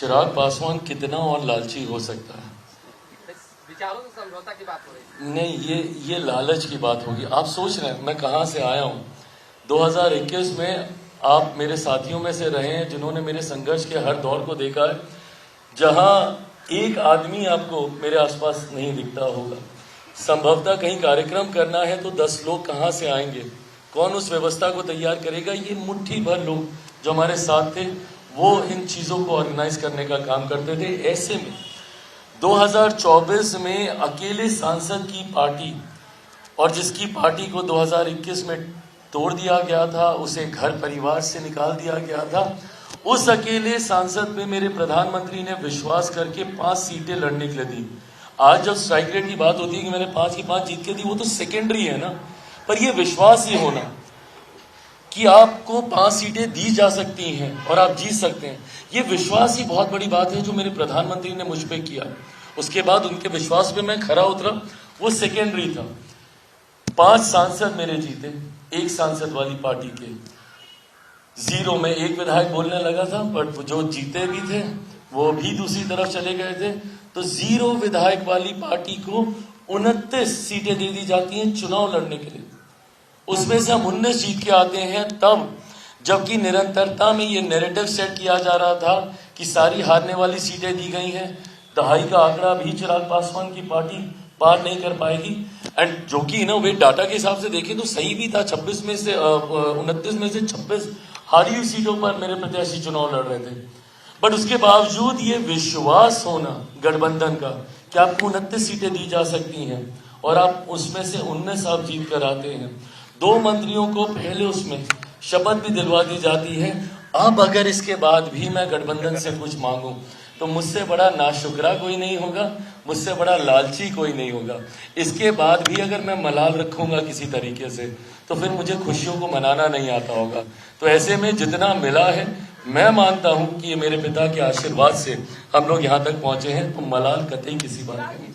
चिराग पासवान कितना और लालची हो सकता है? विचारों से समझौता की बात हो रही है। नहीं, ये लालच की बात होगी। आप सोच रहे हैं मैं कहां से आया हूं। 2021 में आप मेरे साथियों में से रहे हैं जिन्होंने मेरे संघर्ष के हर दौर को देखा है, जहां एक आदमी आपको मेरे आसपास नहीं दिखता होगा। संभवतः कहीं कार्यक्रम करना है तो 10 लोग कहां से आएंगे, कौन उस व्यवस्था को तैयार करेगा? ये मुट्ठी भर लोग जो हमारे साथ थे वो इन चीजों को ऑर्गेनाइज करने का काम करते थे। ऐसे में 2024 में अकेले सांसद की पार्टी, और जिसकी पार्टी को 2021 में तोड़ दिया गया था, उसे घर परिवार से निकाल दिया गया था, उस अकेले सांसद पे मेरे प्रधानमंत्री ने विश्वास करके 5 सीटें लड़ने के लिए दी। आज जब स्ट्राइक रेट की बात होती है कि मैंने 5 की 5 जीत के दी, वो तो सेकेंडरी है ना, पर ये विश्वास ही होना कि आपको 5 सीटें दी जा सकती हैं और आप जीत सकते हैं, ये विश्वास ही बहुत बड़ी बात है जो मेरे प्रधानमंत्री ने मुझ पे किया। उसके बाद उनके विश्वास पे मैं खरा उतरा, वो सेकेंडरी था। 5 सांसद मेरे जीते, एक सांसद वाली पार्टी के। 0 में एक विधायक बोलने लगा था, बट जो जीते भी थे वो भी दूसरी तरफ चले गए थे। तो 0 विधायक वाली पार्टी को 29 सीटें दे दी जाती हैं चुनाव लड़ने के लिए। उसमें से हम 19 जीत के आते हैं तब, जबकि निरंतरता में ये नैरेटिव सेट किया जा रहा था कि सारी हारने वाली सीटें दी गई हैं। दहाई का आंकड़ा भी चिराग पासवान की पार्टी पार नहीं कर पाएगी। एंड जो कि इनोवेट डाटा के हिसाब से देखें तो सही भी था। 29 में से 26 हारी हुई सीटों पर मेरे प्रत्याशी चुनाव लड़ रहे थे। बट उसके बावजूद ये विश्वास होना गठबंधन का कि आपको 29 सीटें दी जा सकती हैं और आप उसमें से 19 आप जीत कर आते हैं। 2 मंत्रियों को पहले उसमें शपथ भी दिलवा दी जाती है। अब अगर इसके बाद भी मैं गठबंधन से कुछ मांगूं तो मुझसे बड़ा नाशुक्रा कोई नहीं होगा, मुझसे बड़ा लालची कोई नहीं होगा। इसके बाद भी अगर मैं मलाल रखूंगा किसी तरीके से तो फिर मुझे खुशियों को मनाना नहीं आता होगा। तो ऐसे में जितना मिला है, मैं मानता हूं कि ये मेरे पिता के आशीर्वाद से हम लोग यहां तक पहुंचे हैं, तो मलाल कतई किसी बात नहीं।